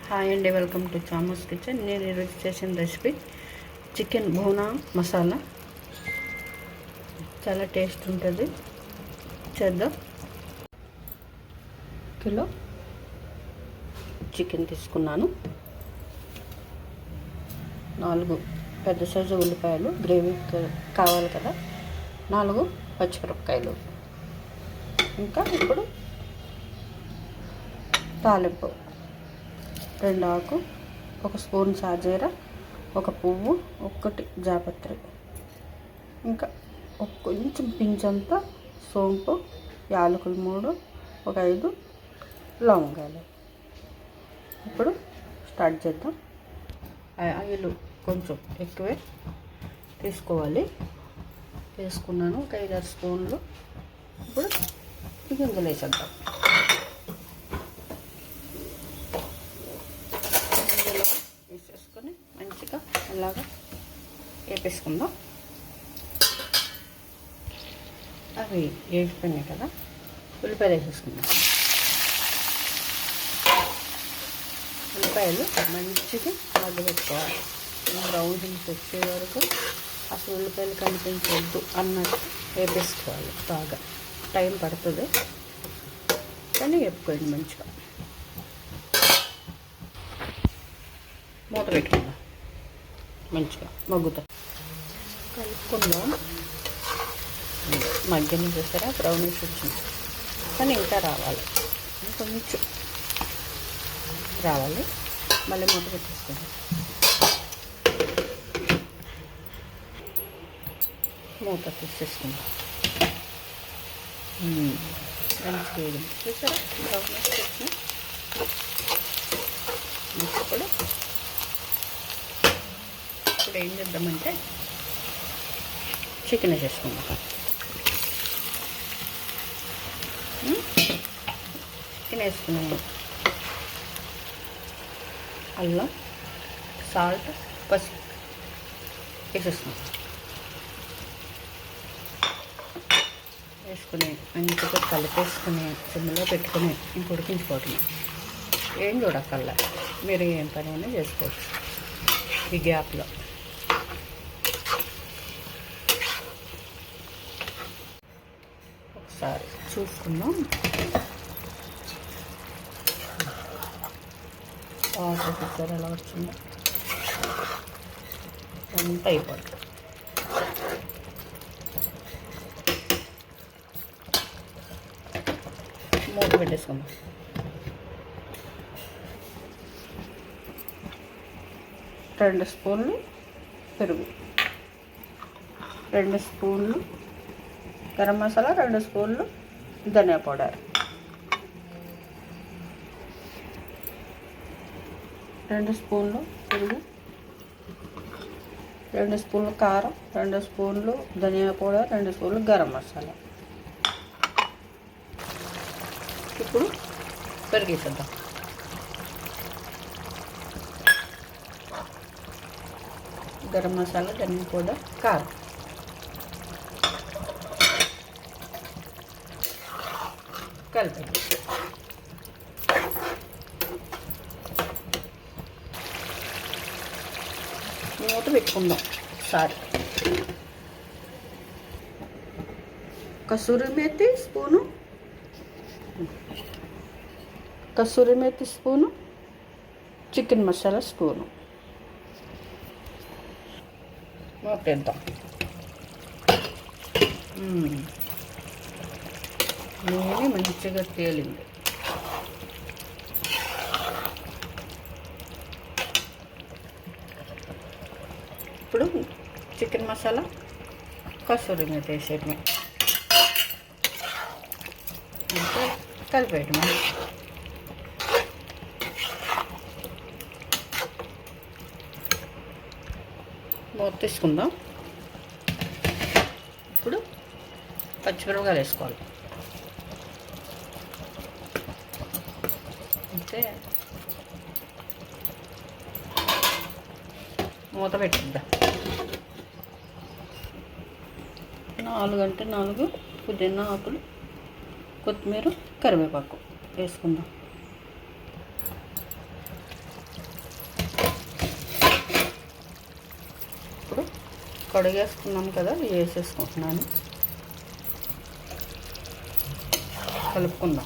Hi అండి, welcome to చామస్ kitchen. నేను ఈరోజు చేసిన రెసిపీ చికెన్ భూనా మసాలా. చాలా టేస్ట్ ఉంటుంది. చేద్దాం. కిలో చికెన్ తీసుకున్నాను. 4 పెద్ద సైజు ఉల్లిపాయలు, గ్రేవీకి కావాలి కదా, 4 పచ్చిమిరపకాయలు. ఇంకా ఇప్పుడు తాలింపు 2 ఆకు, 1 స్పూన్ సాజీరా, 1 పువ్వు, 1 జాపత్రి, ఇంకా కొంచెం పించంత సోంపు, యాలకులు 3, 5 లవంగాలు. ఇప్పుడు స్టార్ట్ చేద్దాం. ఆయిల్ కొంచెం ఎక్కువే తీసుకోవాలి. వేసుకున్నాను 5-6 స్పూన్లు. ఇప్పుడు గింజలు వేసేద్దాం. వేసేసుకొని మంచిగా అలాగా వేపేసుకుందాం. అవి వేగిపోయినాయి కదా, ఉల్లిపాయలు వేసేసుకుందాం. ఉల్లిపాయలు మంచిగా మగ్గబెట్టుకోవాలి. బ్రౌన్ హిల్స్ వచ్చే వరకు అసలు ఉల్లిపాయలు కనిపించవద్దు అన్నట్టు వేపేసుకోవాలి. బాగా టైం పడుతుంది, కానీ వేపుకోండి మంచిగా. మూత పెట్టుకుందాం. మంచిగా మగ్గుతాం. కలుపుకుందాం. మగ్గని చూసారా, బ్రౌనిష్ వచ్చింది, కానీ ఇంకా రావాలి, కొంచెం రావాలి. మళ్ళీ మూత పెట్టేసుకుందాం. మూత తీసేసుకుందాం. మంచిగా వేగింది చూసారా, బ్రౌనిష్ వచ్చింది. ఇప్పుడు ఏం చేద్దామంటే చికెన్ వేసేసుకుందాం. చికెన్ వేసుకున్నాము. అల్లం, సాల్ట్, పసుపు వేసేసుకున్నాం. వేసుకుని మంచిగా కలిపేసుకుని సిమ్లో పెట్టుకుని ఇంక ఉడికించుకోవటం. ఏం చూడక్కర్లా, మీరు ఏం పని అయినా చేసుకోవచ్చు ఈ గ్యాప్లో. ఒకసారి చూసుకుందాం. వాటర్ కుక్కర్ ఎలా వచ్చిందో అంతా అయిపోతుంది. మూత పెట్టేసుకుందాం. రెండు స్పూన్లు పెరుగు, 2 స్పూన్లు గరం మసాలా, 2 స్పూన్లు ధనియా పౌడర్, 2 స్పూన్లు పెరుగు, 2 స్పూన్లు కారం, 2 స్పూన్లు ధనియా పౌడర్, 2 స్పూన్లు గరం మసాలా. ఇప్పుడు పెరిగేసేద్దాం. గరం మసాలా, ధనియా పౌడర్, కారం. కలిపండి. మూత పెట్టుకుందాం. ఒకసారి kasuri methi spoon, chicken masala spoon మూతేద్దాం. నూనె మంచిగా తేలింది. ఇప్పుడు చికెన్ మసాలా, కసూరి మేతి వేసేయటమే, అంటే కలిపేయటమే. మూత తీసుకుందాం. ఇప్పుడు పచ్చిమిరపకాయలు వేసుకోవాలి. అంటే మూత పెట్టుకుందాం. 4 అంటే 4 పుదీనా ఆకులు, కొత్తిమీర, కరివేపాకు వేసుకుందాం. కడిగేసుకున్నాం కదా, వేసేసుకుంటున్నాను. కలుపుకుందాం.